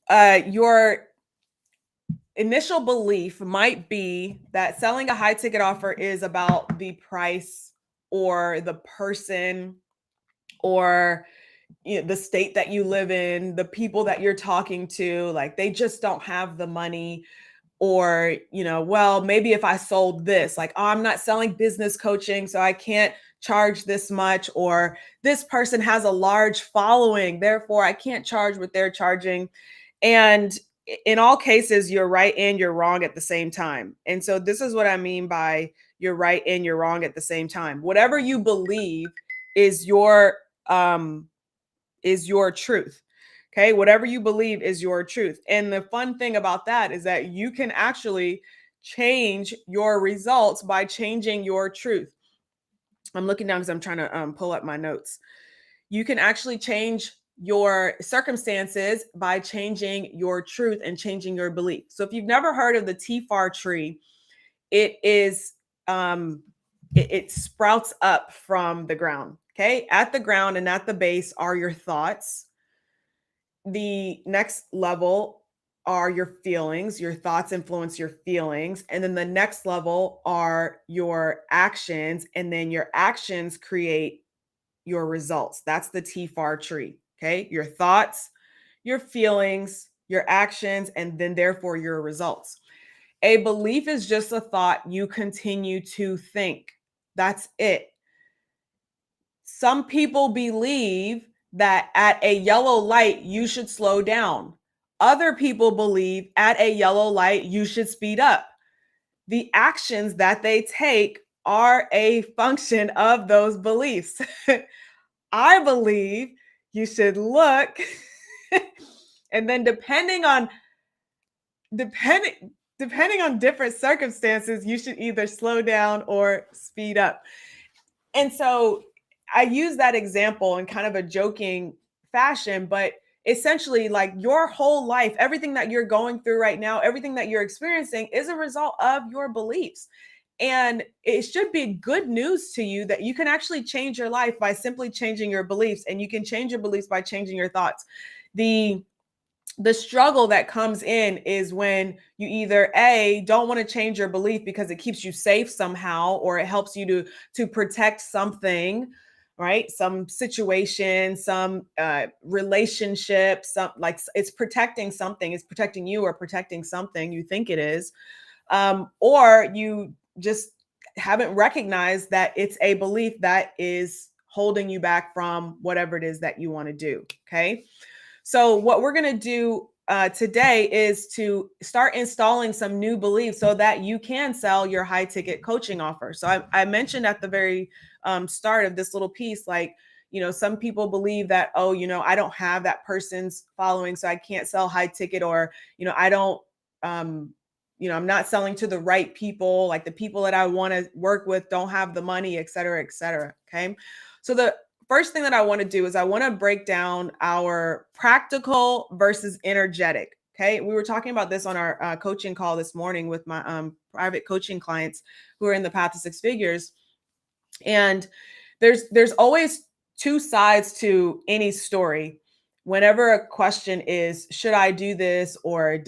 your initial belief might be that selling a high ticket offer is about the price or the person or the state that you live in, the people that you're talking to, like they just don't have the money. Or, well, maybe if I sold this, like, oh, I'm not selling business coaching, so I can't charge this much. Or this person has a large following, therefore I can't charge what they're charging. And in all cases, you're right and you're wrong at the same time. And so this is what I mean by you're right and you're wrong at the same time. Whatever you believe is your truth. Okay, whatever you believe is your truth. And the fun thing about that is that you can actually change your results by changing your truth. I'm looking down because I'm trying to pull up my notes. You can actually change your circumstances by changing your truth and changing your belief. So if you've never heard of the TFAR tree, it is it sprouts up from the ground. Okay, at the ground and at the base are your thoughts. The next level are your feelings. Your thoughts influence your feelings. And then the next level are your actions. And then your actions create your results. That's the TFAR tree. Okay. Your thoughts, your feelings, your actions, and then therefore your results. A belief is just a thought you continue to think. That's it. Some people believe that at a yellow light, you should slow down. Other people believe at a yellow light, you should speed up. The actions that they take are a function of those beliefs. I believe you should look and then depending depending on different circumstances, you should either slow down or speed up. And so I use that example in kind of a joking fashion, but essentially, like your whole life, everything that you're going through right now, everything that you're experiencing is a result of your beliefs. And it should be good news to you that you can actually change your life by simply changing your beliefs, and you can change your beliefs by changing your thoughts. The struggle that comes in is when you either don't want to change your belief because it keeps you safe somehow, or it helps you to protect something, right? Some situation, some relationship, some, like, it's protecting something, it's protecting you or protecting something you think it is, or you just haven't recognized that it's a belief that is holding you back from whatever it is that you want to do. Okay. So what we're going to do today is to start installing some new beliefs so that you can sell your high ticket coaching offer. So I mentioned at the very start of this little piece, like, some people believe that, oh, I don't have that person's following, so I can't sell high ticket, or, I don't, I'm not selling to the right people, like the people that I want to work with don't have the money, et cetera, et cetera. Okay. So the first thing that I want to do is I want to break down our practical versus energetic. Okay. We were talking about this on our coaching call this morning with my private coaching clients who are in the path to six figures. And there's always two sides to any story. Whenever a question is, should I do this, or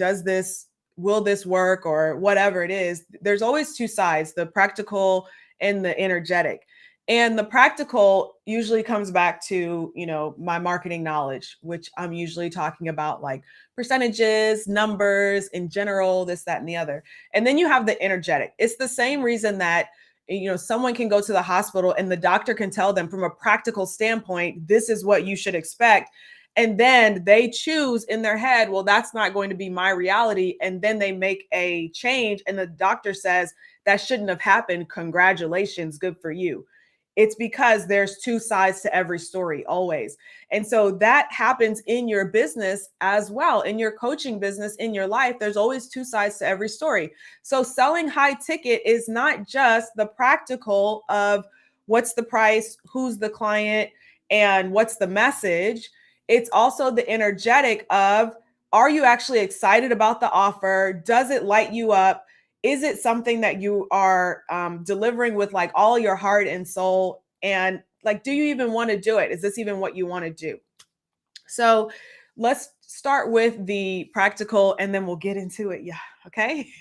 will this work, or whatever it is, there's always two sides, the practical and the energetic. And the practical usually comes back to, my marketing knowledge, which I'm usually talking about, like percentages, numbers in general, this, that, and the other. And then you have the energetic. It's the same reason that, someone can go to the hospital and the doctor can tell them from a practical standpoint, this is what you should expect. And then they choose in their head, well, that's not going to be my reality. And then they make a change and the doctor says, that shouldn't have happened. Congratulations, good for you. It's because there's two sides to every story always. And so that happens in your business as well. In your coaching business, in your life, there's always two sides to every story. So selling high ticket is not just the practical of what's the price, who's the client, and what's the message. It's also the energetic of, are you actually excited about the offer? Does it light you up? Is it something that you are delivering with like all your heart and soul? And like, do you even want to do it? Is this even what you want to do? So let's start with the practical and then we'll get into it. Yeah. Okay.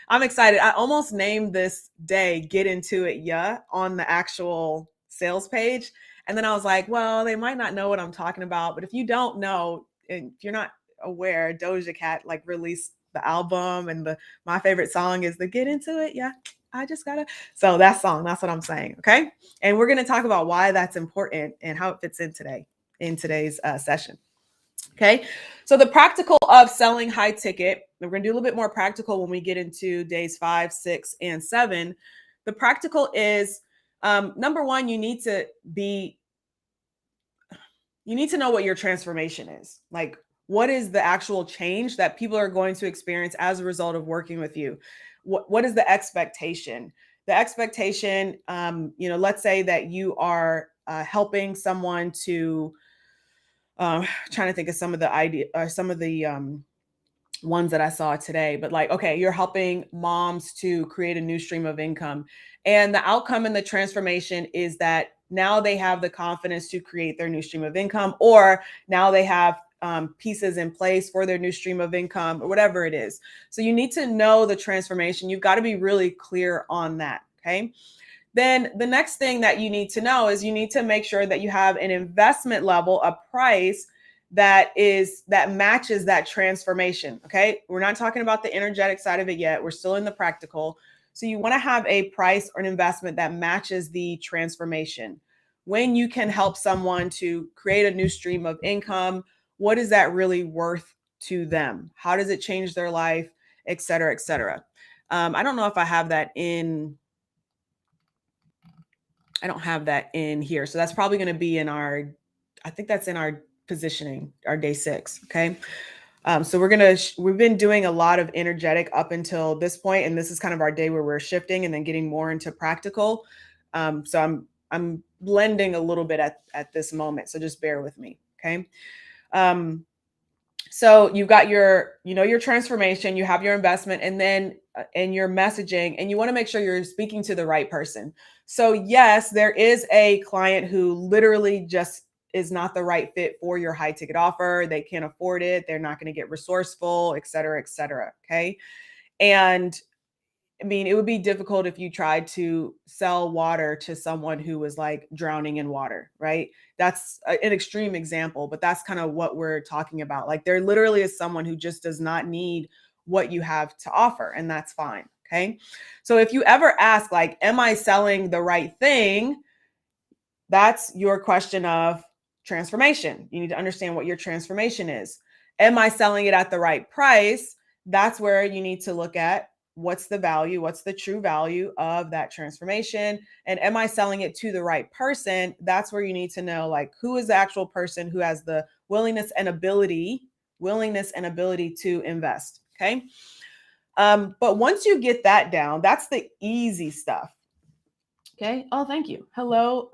I'm excited. I almost named this day Get Into It. Yeah. On the actual sales page. And then I was like, well, they might not know what I'm talking about. But if you don't know, and if you're not aware, Doja Cat like released the album, and my favorite song is the Get Into It. Yeah. I just gotta. So that song, that's what I'm saying. Okay. And we're going to talk about why that's important and how it fits in today's session. Okay. So the practical of selling high ticket, we're going to do a little bit more practical when we get into days 5, 6, and 7. The practical is number one, you need to know what your transformation is. Like, what is the actual change that people are going to experience as a result of working with you? What is the expectation? The expectation, let's say that you are helping someone to, trying to think of some of the idea or some of the ones that I saw today, but like, okay, you're helping moms to create a new stream of income. And the outcome and the transformation is that now they have the confidence to create their new stream of income, or now they have pieces in place for their new stream of income, or whatever it is. So you need to know the transformation. You've got to be really clear on that. Okay. Then the next thing that you need to know is you need to make sure that you have an investment level, a price that matches that transformation. Okay. We're not talking about the energetic side of it yet. We're still in the practical. So you want to have a price or an investment that matches the transformation. When you can help someone to create a new stream of income, what is that really worth to them? How does it change their life, et cetera, et cetera? I don't know if I have that in. I don't have that in here. So that's probably going to be I think that's in our positioning, our day 6. Okay. So we've been doing a lot of energetic up until this point, and this is kind of our day where we're shifting and then getting more into practical. So I'm blending a little bit at this moment. So just bear with me. Okay. So you've got your transformation, you have your investment, and then and your messaging, and you want to make sure you're speaking to the right person. So yes, there is a client who literally just is not the right fit for your high ticket offer. They can't afford it. They're not going to get resourceful, et cetera, et cetera. Okay. And I mean, it would be difficult if you tried to sell water to someone who was like drowning in water, right? That's an extreme example, but that's kind of what we're talking about. Like, there literally is someone who just does not need what you have to offer, and that's fine. Okay. So if you ever ask, like, am I selling the right thing? That's your question of transformation. You need to understand what your transformation is. Am I selling it at the right price? That's where you need to look at what's the value, what's the true value of that transformation, and am I selling it to the right person? That's where you need to know, like, who is the actual person who has the willingness and ability to invest. Okay. But once you get that down, that's the easy stuff. Okay. Oh, thank you. Hello,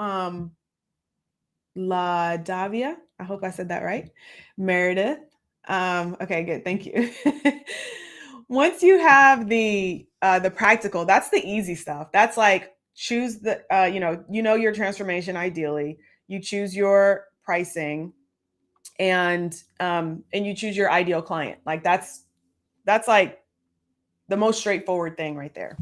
La Davia. I hope I said that right. Meredith. Okay, good. Thank you. Once you have the practical, that's the easy stuff. That's like, choose the your transformation ideally. You choose your pricing, and you choose your ideal client. Like, that's like the most straightforward thing right there.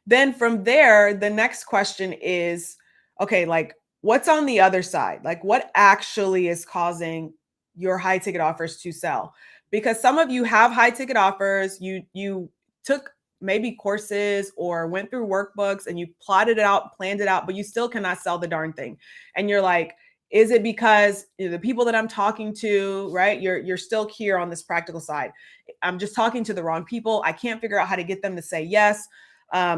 Then from there, the next question is, okay, like, what's on the other side? Like, what actually is causing your high ticket offers to sell? Because some of you have high ticket offers, you took maybe courses or went through workbooks and you plotted it out, planned it out, but you still cannot sell the darn thing. And you're like, is it because the people that I'm talking to, right? You're still here on this practical side. I'm just talking to the wrong people. I can't figure out how to get them to say yes. I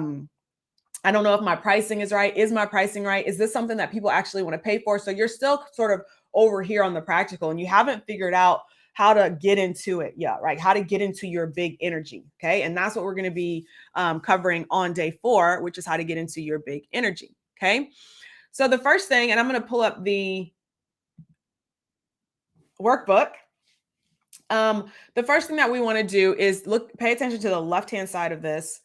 don't know if my pricing is right. Is my pricing right? Is this something that people actually want to pay for? So you're still sort of over here on the practical, and you haven't figured out how to get into it yet, right? How to get into your big energy. Okay. And that's what we're going to be covering on day 4, which is how to get into your big energy. Okay. So the first thing, and I'm going to pull up the workbook. The first thing that we want to do is pay attention to the left-hand side of this,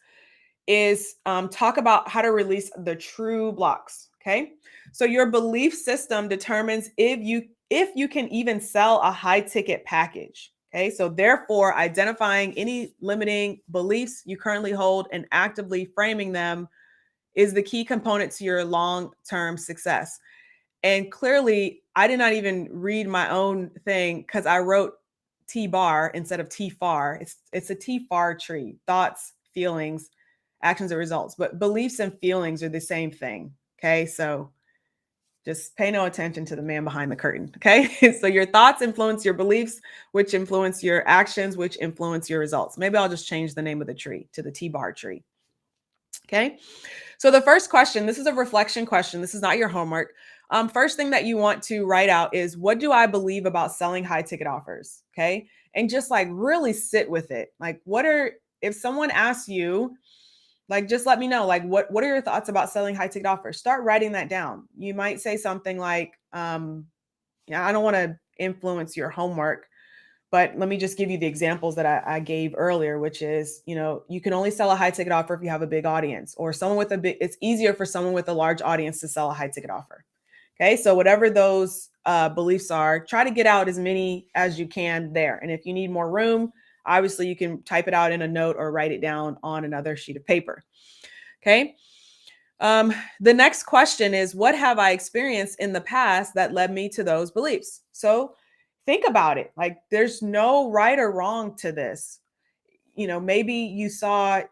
is talk about how to release the true blocks. Okay. So your belief system determines if if you can even sell a high ticket package. Okay, so therefore, identifying any limiting beliefs you currently hold and actively framing them is the key component to your long term success. And clearly, I did not even read my own thing because I wrote T bar instead of T far. It's a T far tree: thoughts, feelings, actions, and results. But beliefs and feelings are the same thing. Okay, so just pay no attention to the man behind the curtain. Okay, so your thoughts influence your beliefs, which influence your actions, which influence your results. Maybe I'll just change the name of the tree to the T bar tree. Okay. So the first question, this is a reflection question. This is not your homework. First thing that you want to write out is, what do I believe about selling high ticket offers? Okay. And just like really sit with it. Like, if someone asks you, like, just let me know, like, what are your thoughts about selling high ticket offers? Start writing that down. You might say something like, yeah, I don't want to influence your homework, but let me just give you the examples that I gave earlier, which is, you can only sell a high ticket offer if you have a big audience, or someone with it's easier for someone with a large audience to sell a high ticket offer. Okay. So whatever those beliefs are, try to get out as many as you can there. And if you need more room, obviously you can type it out in a note or write it down on another sheet of paper. Okay. The next question is, what have I experienced in the past that led me to those beliefs? So think about it. Like, there's no right or wrong to this. Maybe you saw,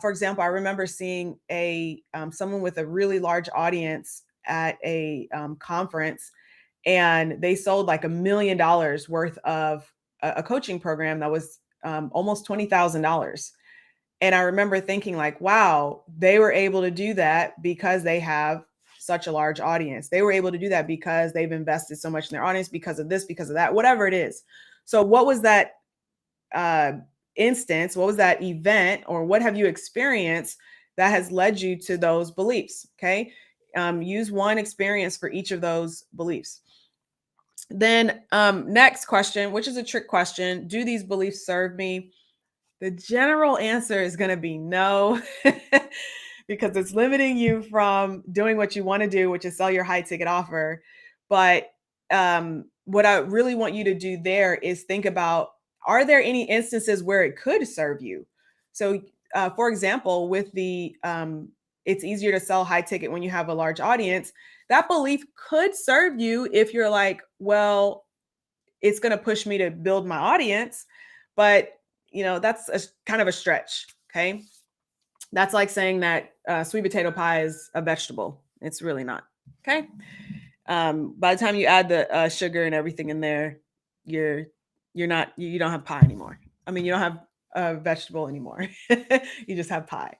for example, I remember seeing someone with a really large audience at a conference, and they sold like $1 million worth of a coaching program that was almost $20,000. And I remember thinking, like, wow, they were able to do that because they have such a large audience. They were able to do that because they've invested so much in their audience, because of this, because of that, whatever it is. So what was that instance? What was that event, or what have you experienced that has led you to those beliefs? Okay. Use one experience for each of those beliefs. Then next question, which is a trick question: do these beliefs serve me? The general answer is going to be no, because it's limiting you from doing what you want to do, which is sell your high ticket offer. But what I really want you to do there is think about, are there any instances where it could serve you? So, for example, with it's easier to sell high ticket when you have a large audience. That belief could serve you if you're like, well, it's going to push me to build my audience. But that's kind of a stretch. Okay. That's like saying that sweet potato pie is a vegetable. It's really not. Okay. By the time you add the sugar and everything in there, you don't have pie anymore. I mean, you don't have a vegetable anymore. You just have pie.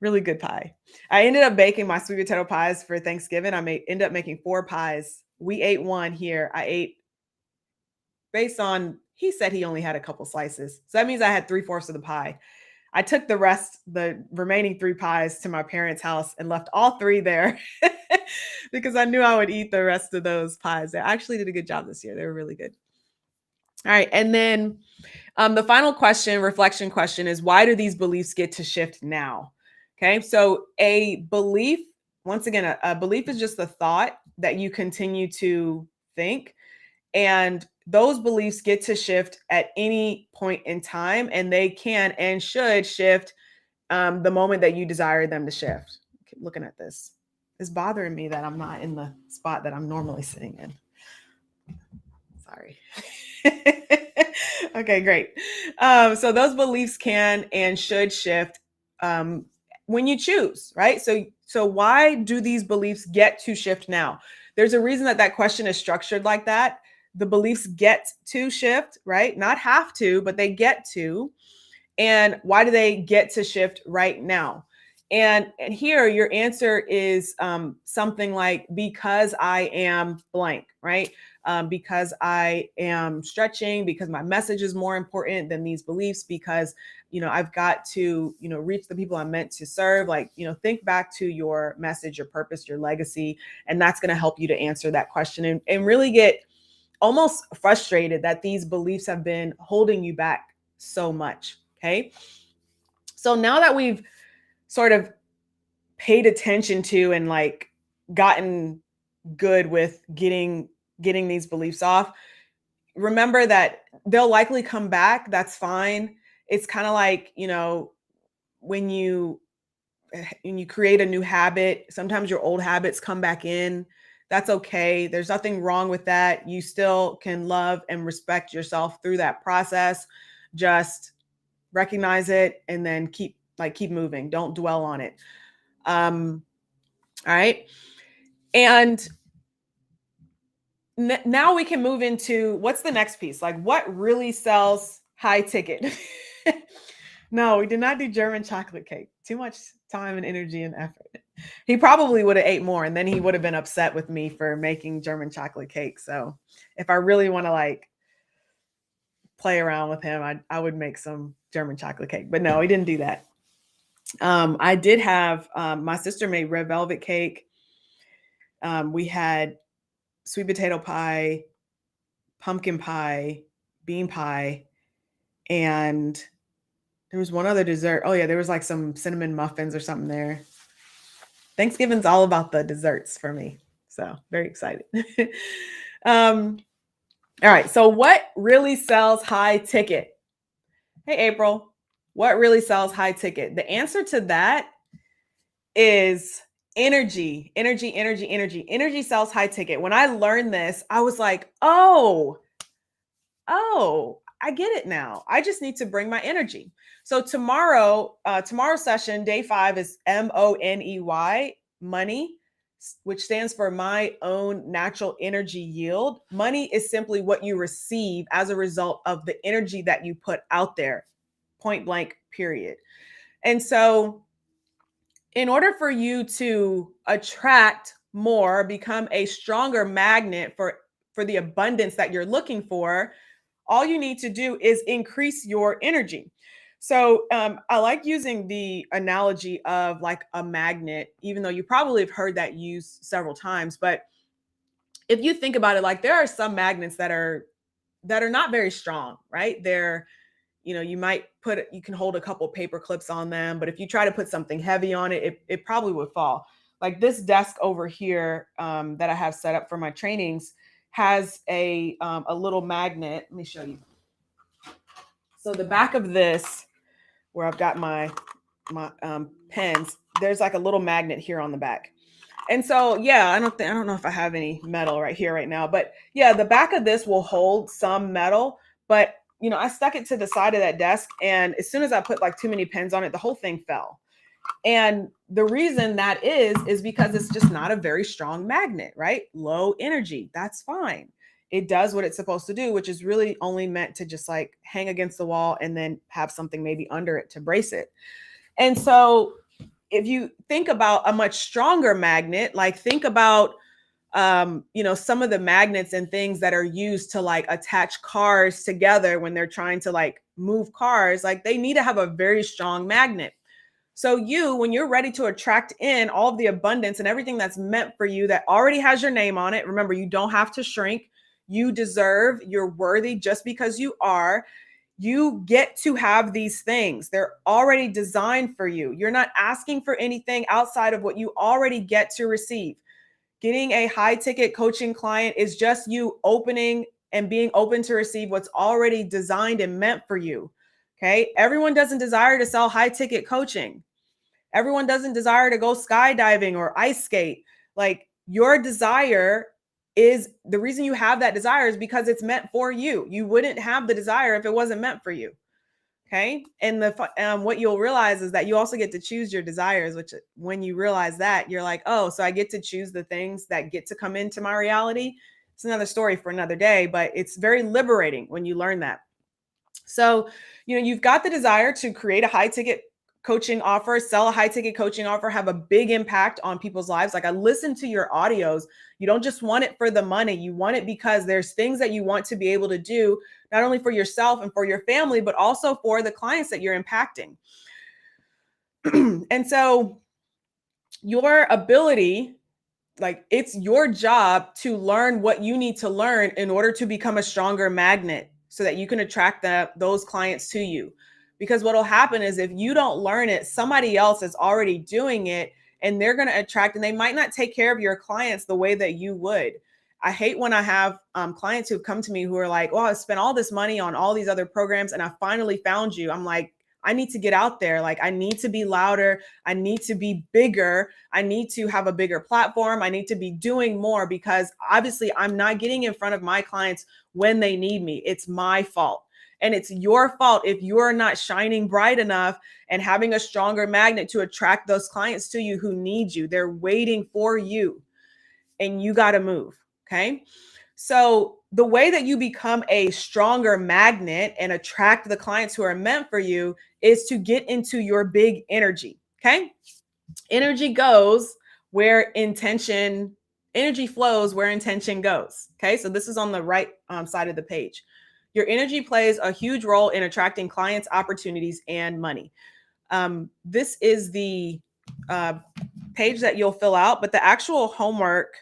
Really good pie. I ended up baking my sweet potato pies for Thanksgiving. Ended up making 4 pies. We ate one here. I ate, based on, he said he only had a couple slices. So that means I had 3/4 of the pie. I took the remaining 3 pies to my parents' house and left all 3 there because I knew I would eat the rest of those pies. They actually did a good job this year. They were really good. All right. And then the final question, reflection question, is, why do these beliefs get to shift now? Okay. So a belief, once again, a belief is just a thought that you continue to think. And those beliefs get to shift at any point in time, and they can and should shift the moment that you desire them to shift. Keep looking at this. It's bothering me that I'm not in the spot that I'm normally sitting in. Sorry. Okay, great. So those beliefs can and should shift when you choose, right? So why do these beliefs get to shift now? There's a reason that question is structured like that. The beliefs get to shift, right? Not have to, but they get to. And why do they get to shift right now? And here your answer is something like, because I am blank, right? Because I am stretching, because my message is more important than these beliefs, because I've got to reach the people I'm meant to serve. Like, think back to your message, your purpose, your legacy, and that's going to help you to answer that question and really get almost frustrated that these beliefs have been holding you back so much. Okay. So now that we've sort of paid attention to and like gotten good with getting getting these beliefs off, remember that they'll likely come back. That's fine. It's kind of like, when you create a new habit, sometimes your old habits come back in. That's okay. There's nothing wrong with that. You still can love and respect yourself through that process. Just recognize it and then keep moving. Don't dwell on it. All right. And now we can move into what's the next piece? Like, what really sells high ticket? No, we did not do German chocolate cake. Too much time and energy and effort. He probably would have ate more, and then he would have been upset with me for making German chocolate cake. So if I really want to play around with him, I would make some German chocolate cake. But no, he didn't do that. I did have my sister made red velvet cake. We had sweet potato pie, pumpkin pie, bean pie, and there was one other dessert. Oh yeah, there was some cinnamon muffins or something there. Thanksgiving's all about the desserts for me. So very excited. All right. So what really sells high ticket? Hey, April, what really sells high ticket? The answer to that is energy. Energy sells high ticket. When I learned this, I was like, oh, I get it now. I just need to bring my energy. So tomorrow's session, day 5, is MONEY, money, which stands for my own natural energy yield. Money is simply what you receive as a result of the energy that you put out there, point blank, period. And so in order for you to attract more, become a stronger magnet for the abundance that you're looking for, all you need to do is increase your energy. So I like using the analogy of like a magnet, even though you probably have heard that used several times. But if you think about it, there are some magnets that are not very strong, right? They're, you might you can hold a couple paper clips on them, but if you try to put something heavy on it, it probably would fall. Like this desk over here that I have set up for my trainings has a little magnet. Let me show you. So the back of this, where I've got my pens, there's like a little magnet here on the back. And so, yeah, I don't know if I have any metal right here right now, but yeah, the back of this will hold some metal, but I stuck it to the side of that desk, and as soon as I put too many pens on it, the whole thing fell. And the reason that is because it's just not a very strong magnet, right? Low energy. That's fine. It does what it's supposed to do, which is really only meant to just hang against the wall and then have something maybe under it to brace it. And so if you think about a much stronger magnet, think about some of the magnets and things that are used to attach cars together when they're trying to move cars, they need to have a very strong magnet. So when you're ready to attract in all of the abundance and everything that's meant for you that already has your name on it, remember, you don't have to shrink. You deserve, you're worthy just because you are. You get to have these things. They're already designed for you. You're not asking for anything outside of what you already get to receive. Getting a high ticket coaching client is just you opening and being open to receive what's already designed and meant for you. Okay. Everyone doesn't desire to sell high ticket coaching. Everyone doesn't desire to go skydiving or ice skate. Your desire is the reason you have that desire is because it's meant for you. You wouldn't have the desire if it wasn't meant for you. Okay. And what you'll realize is that you also get to choose your desires, which when you realize that, you're like, oh, so I get to choose the things that get to come into my reality. It's another story for another day, but it's very liberating when you learn that. So, you've got the desire to create a high ticket coaching offer, sell a high ticket coaching offer, have a big impact on people's lives. I listen to your audios. You don't just want it for the money. You want it because there's things that you want to be able to do, not only for yourself and for your family, but also for the clients that you're impacting. And so your ability, it's your job to learn what you need to learn in order to become a stronger magnet so that you can attract those clients to you. Because what will happen is if you don't learn it, somebody else is already doing it and they're going to attract, and they might not take care of your clients the way that you would. I hate when I have clients who come to me who are like, "Oh, I spent all this money on all these other programs and I finally found you." I'm like, I need to get out there. Like, I need to be louder. I need to be bigger. I need to have a bigger platform. I need to be doing more because obviously I'm not getting in front of my clients when they need me. It's my fault. And it's your fault if you're not shining bright enough and having a stronger magnet to attract those clients to you who need you. They're waiting for you and you got to move. Okay. So the way that you become a stronger magnet and attract the clients who are meant for you is to get into your big energy. Okay. Energy goes where intention, energy flows where intention goes. Okay. So this is on the right side of the page. Your energy plays a huge role in attracting clients, opportunities, and money. This is the page that you'll fill out, but the actual homework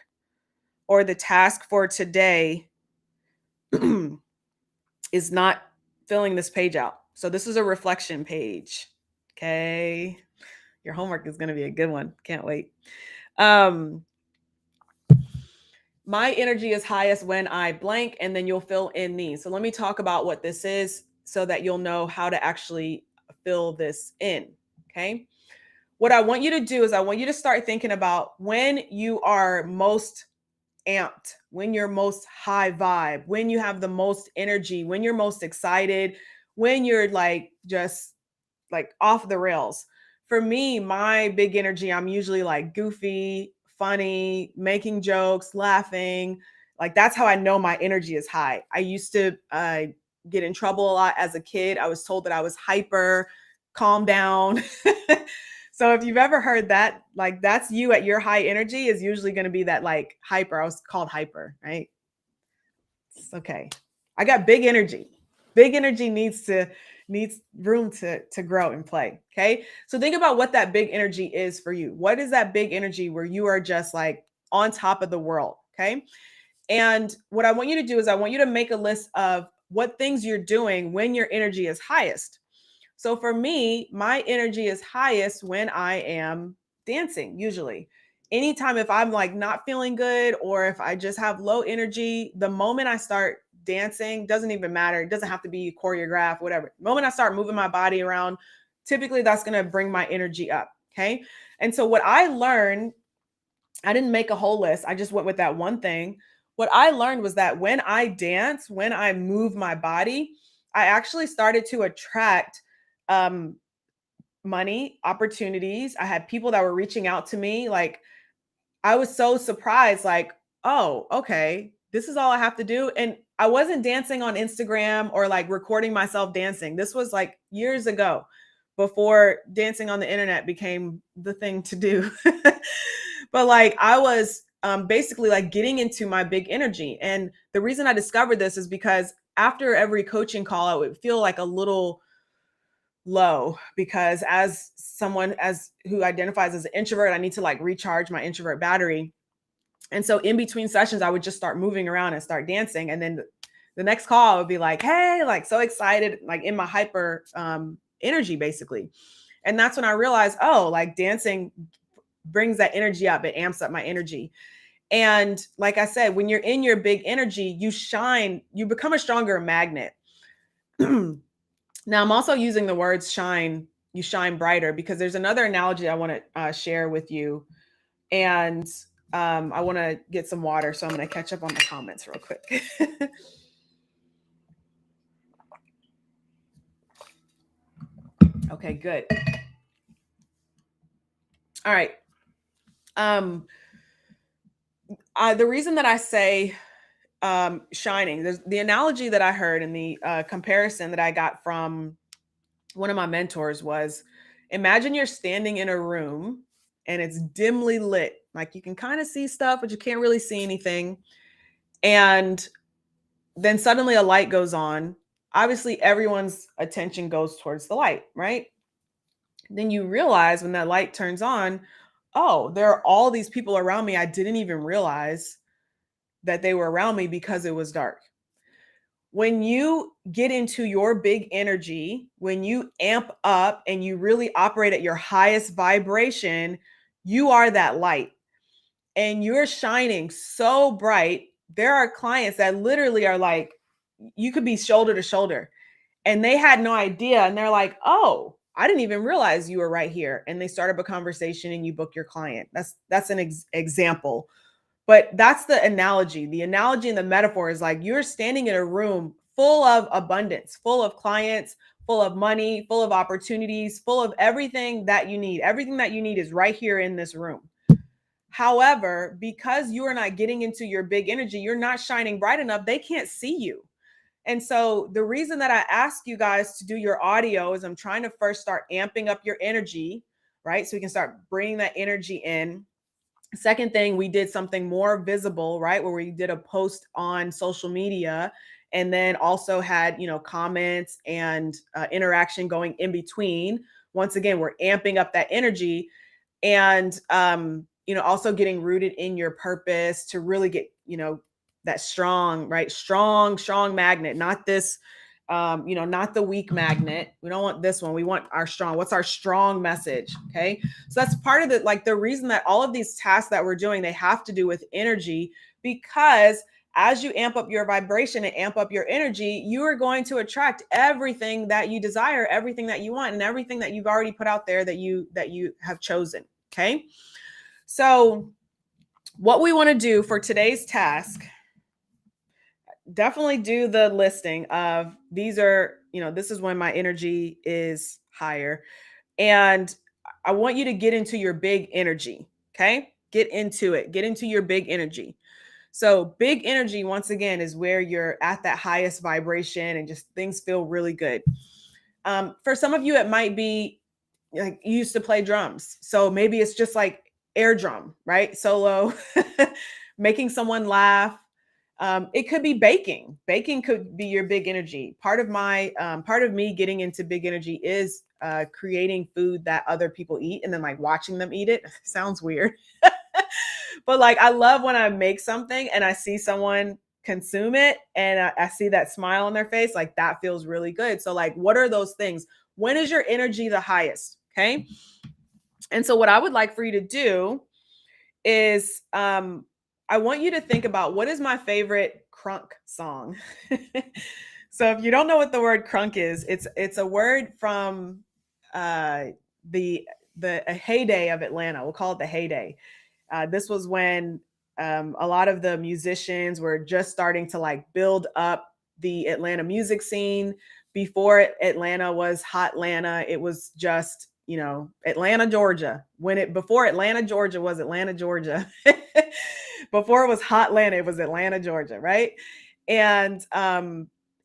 or the task for today is not filling this page out. So this is a reflection page. Okay. Your homework is going to be a good one. Can't wait. My energy is highest when I blank, and then you'll fill in these. So let me talk about what this is so that you'll know how to actually fill this in. Okay. What I want you to do is I want you to start thinking about when you are most amped, when you're most high vibe, when you have the most energy, when you're most excited, when you're like just like off the rails. For me, my big energy, I'm usually like goofy, funny, making jokes, laughing. Like that's how I know my energy is high. I used to get in trouble a lot as a kid. I was told that I was hyper, calm down. So if you've ever heard that, like that's you at your high energy is usually going to be that like hyper. I was called hyper, right? It's okay. I got big energy. Big energy needs room to grow and play. Okay. So think about what that big energy is for you. What is that big energy where you are just like on top of the world? Okay. And what I want you to do is I want you to make a list of what things you're doing when your energy is highest. So for me, my energy is highest when I am dancing, usually. Anytime if I'm like not feeling good or if I just have low energy, the moment I start dancing, doesn't even matter. It doesn't have to be choreographed, whatever. The moment I start moving my body around, typically that's going to bring my energy up. Okay. And so what I learned, I didn't make a whole list. I just went with that one thing. What I learned was that when I dance, when I move my body, I actually started to attract um, money, opportunities. I had people that were reaching out to me. Like I was so surprised, like, oh, okay, this is all I have to do. And I wasn't dancing on Instagram or like recording myself dancing. This was like years ago before dancing on the internet became the thing to do. But like I was basically like getting into my big energy. And the reason I discovered this is because after every coaching call, I would feel like a little low because as someone as who identifies as an introvert, I need to like recharge my introvert battery. And so in between sessions, I would just start moving around and start dancing. And then the next call would be like, hey, like so excited, like in my hyper energy, basically. And that's when I realized, oh, like dancing brings that energy up. It amps up my energy. And like I said, when you're in your big energy, you shine, you become a stronger magnet. Now, I'm also using the words shine, you shine brighter, because there's another analogy I want to share with you. And I want to get some water. So I'm going to catch up on the comments real quick. Okay, good. All right. The reason that I say shining, there's the analogy that I heard and the comparison that I got from one of my mentors was imagine you're standing in a room and it's dimly lit. Like you can kind of see stuff, but you can't really see anything. And then suddenly a light goes on. Obviously, everyone's attention goes towards the light, right? Then you realize when that light turns on, oh, there are all these people around me. I didn't even realize that they were around me because it was dark. When you get into your big energy, when you amp up and you really operate at your highest vibration, you are that light and you're shining so bright there are clients that literally are like, you could be shoulder to shoulder, and they had no idea. And they're like, oh, I didn't even realize you were right here. And they start up a conversation and you book your client. That's an example. But that's the analogy. The analogy and the metaphor is like you're standing in a room full of abundance, full of clients, full of money, full of opportunities, full of everything that you need. Everything that you need is right here in this room. However, because you are not getting into your big energy, you're not shining bright enough, they can't see you. And so the reason that I ask you guys to do your audio is I'm trying to first start amping up your energy, right? So we can start bringing that energy in. Second thing, we did something more visible, right? Where we did a post on social media and then also had, comments and interaction going in between. Once again, we're amping up that energy and, also getting rooted in your purpose to really get, that strong, right? Strong magnet, not this, not the weak magnet. We don't want this one. We want our strong. What's our strong message? Okay. So that's part of the reason that all of these tasks that we're doing, they have to do with energy, because as you amp up your vibration and amp up your energy, you are going to attract everything that you desire, everything that you want, and everything that you've already put out there that you have chosen. Okay. So what we want to do for today's task, definitely do the listing of these are, this is when my energy is higher. And I want you to get into your big energy. Okay. Get into it. Get into your big energy. So big energy, once again, is where you're at that highest vibration and just things feel really good. For some of you, it might be like you used to play drums. So maybe it's just like air drum, right? Solo, making someone laugh. It could be baking. Baking could be your big energy. Part of me getting into big energy is creating food that other people eat and then like watching them eat it. Sounds weird. But like, I love when I make something and I see someone consume it and I see that smile on their face. Like that feels really good. So like, what are those things? When is your energy the highest? Okay. And so what I would like for you to do is, I want you to think about what is my favorite crunk song. So if you don't know what the word crunk is, it's a word from the heyday of Atlanta. We'll call it the heyday. This was when a lot of the musicians were just starting to like build up the Atlanta music scene. Before Atlanta was Hot Atlanta, it was just, Atlanta, Georgia. Before Atlanta, Georgia was Atlanta, Georgia. Before it was Hot Atlanta, it was Atlanta, Georgia, right? And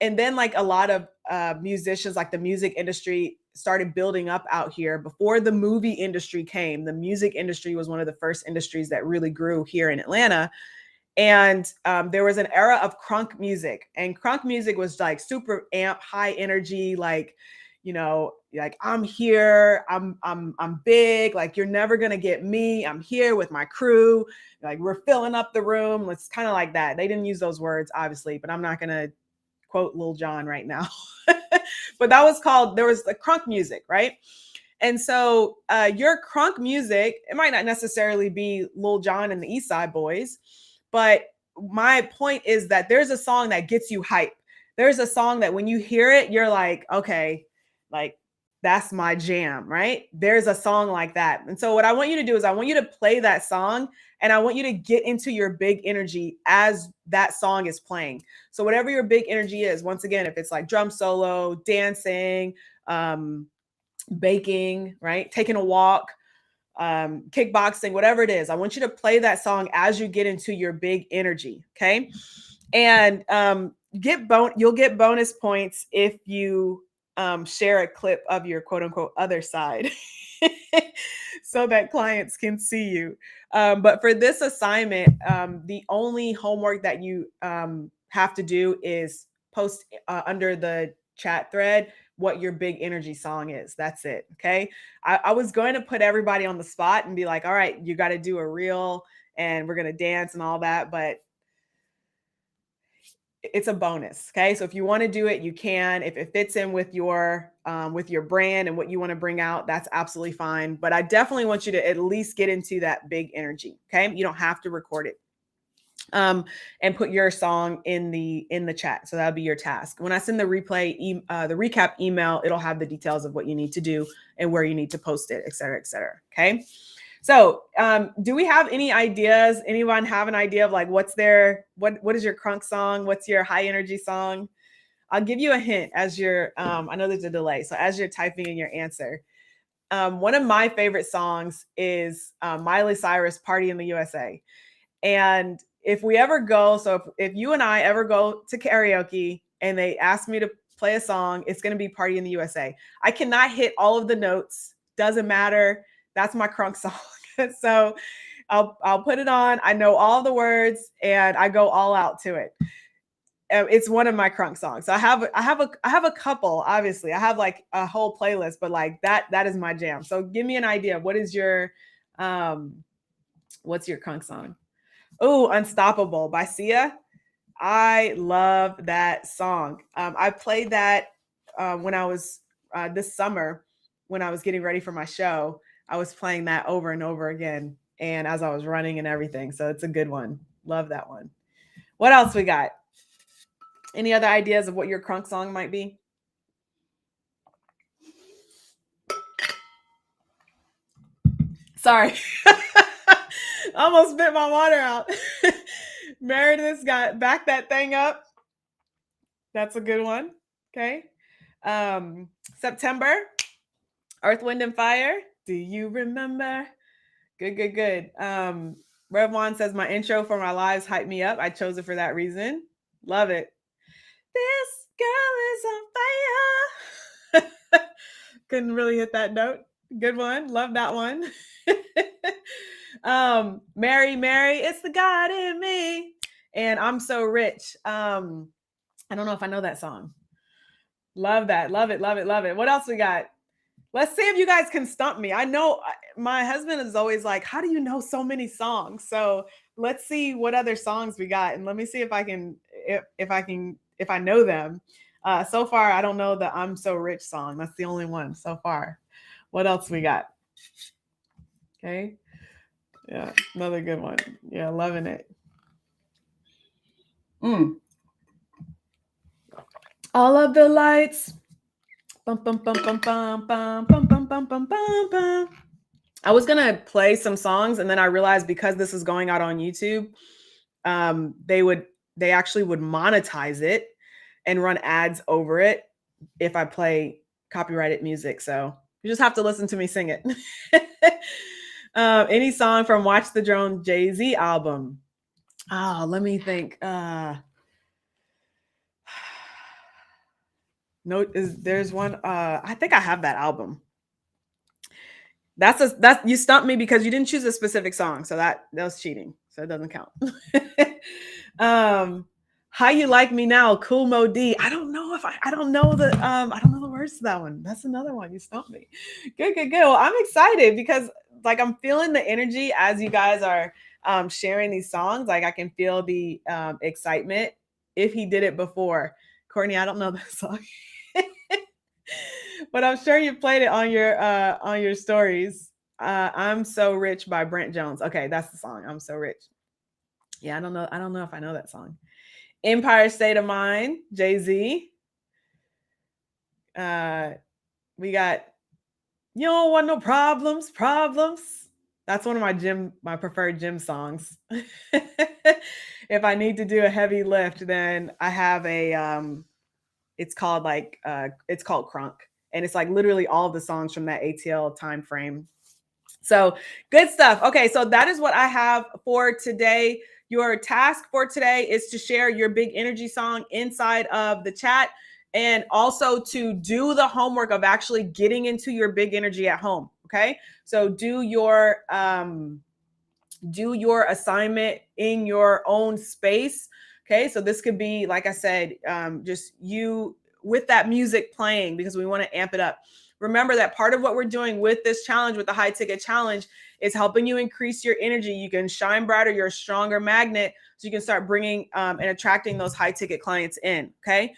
then like a lot of musicians, like the music industry started building up out here. Before the movie industry came, the music industry was one of the first industries that really grew here in Atlanta. And there was an era of crunk music, and crunk music was like super amp, high energy, like, like I'm here, I'm big, like you're never gonna get me. I'm here with my crew, like we're filling up the room. It's kind of like that. They didn't use those words, obviously, but I'm not gonna quote Lil Jon right now. But there was the crunk music, right? And so your crunk music, it might not necessarily be Lil Jon and the East Side Boys, but my point is that there's a song that gets you hype. There's a song that when you hear it, you're like, okay, like that's my jam, right? There's a song like that. And so what I want you to do is I want you to play that song and I want you to get into your big energy as that song is playing. So whatever your big energy is, once again, if it's like drum solo, dancing, baking, right? Taking a walk, kickboxing, whatever it is, I want you to play that song as you get into your big energy. Okay. And you'll get bonus points if you share a clip of your quote unquote other side so that clients can see you. But for this assignment, the only homework that you have to do is post under the chat thread what your big energy song is. That's it. Okay. I was going to put everybody on the spot and be like, all right, you got to do a reel and we're going to dance and all that, but it's a bonus. Okay. So if you want to do it, you can. If it fits in with your brand and what you want to bring out, that's absolutely fine. But I definitely want you to at least get into that big energy. Okay. You don't have to record it. and put your song in the chat. So that'll be your task. When I send the the recap email, it'll have the details of what you need to do and where you need to post it, et cetera, et cetera. Okay. So do we have any ideas? Anyone have an idea of like what is your crunk song? What's your high energy song? I'll give you a hint as you're, I know there's a delay. So as you're typing in your answer, one of my favorite songs is Miley Cyrus, Party in the USA. And if we ever go, so if you and I ever go to karaoke and they ask me to play a song, it's going to be Party in the USA. I cannot hit all of the notes. Doesn't matter. That's my crunk song. So I'll put it on. I know all the words and I go all out to it. It's one of my crunk songs. So I have a couple, obviously. I have like a whole playlist, but like that is my jam. So give me an idea. What's your crunk song? Oh, Unstoppable by Sia. I love that song. I played that when I was this summer when I was getting ready for my show. I was playing that over and over again, and as I was running and everything. So it's a good one. Love that one. What else we got? Any other ideas of what your crunk song might be? Sorry. Almost spit my water out. Meredith's got Back That Thing Up. That's a good one. Okay. September, Earth, Wind, and Fire. Do you remember? Good. Rev Juan says my intro for my lives hype me up. I chose it for that reason. Love it. This girl is on fire. Couldn't really hit that note. Good one. Love that one. Mary, it's the God in me. And I'm So Rich. I don't know if I know that song. Love that. Love it. What else we got? Let's see if you guys can stump me. I know my husband is always like, how do you know so many songs? So let's see what other songs we got. And let me see if I know them. So far, I don't know the I'm So Rich song. That's the only one so far. What else we got? Okay. Yeah, another good one. Yeah, loving it. All of the lights. Bum, bum, bum, bum, bum, bum, bum, bum, bum, bum, bum, bum. I was gonna play some songs, and then I realized because this is going out on YouTube, they actually would monetize it and run ads over it if I play copyrighted music. So you just have to listen to me sing it. Any song from Watch the Drone Jay-Z album? Oh, let me think. There's one. I think I have that album. That's you stumped me because you didn't choose a specific song, so that was cheating. So it doesn't count. How You Like Me Now, Cool Mo D. I don't know the words to that one. That's another one. You stumped me. Good. Well, I'm excited because like I'm feeling the energy as you guys are sharing these songs. Like I can feel the excitement. If he did it before, Courtney, I don't know that song. But I'm sure you played it on your stories. I'm So Rich by Brent Jones. Okay, that's the song. I'm So Rich. Yeah, I don't know if I know that song. Empire State of Mind, Jay-Z. We got You Don't Want No Problems. That's one of my preferred gym songs. If I need to do a heavy lift, then I have it's called Crunk. And it's like literally all of the songs from that ATL time frame. So good stuff. Okay, so that is what I have for today. Your task for today is to share your big energy song inside of the chat and also to do the homework of actually getting into your big energy at home. Okay, so do your assignment in your own space. Okay, so this could be, like I said, just you with that music playing because we want to amp it up. Remember that part of what we're doing with this challenge, with the high ticket challenge, is helping you increase your energy. You can shine brighter. You're a stronger magnet. So you can start bringing and attracting those high ticket clients in. Okay.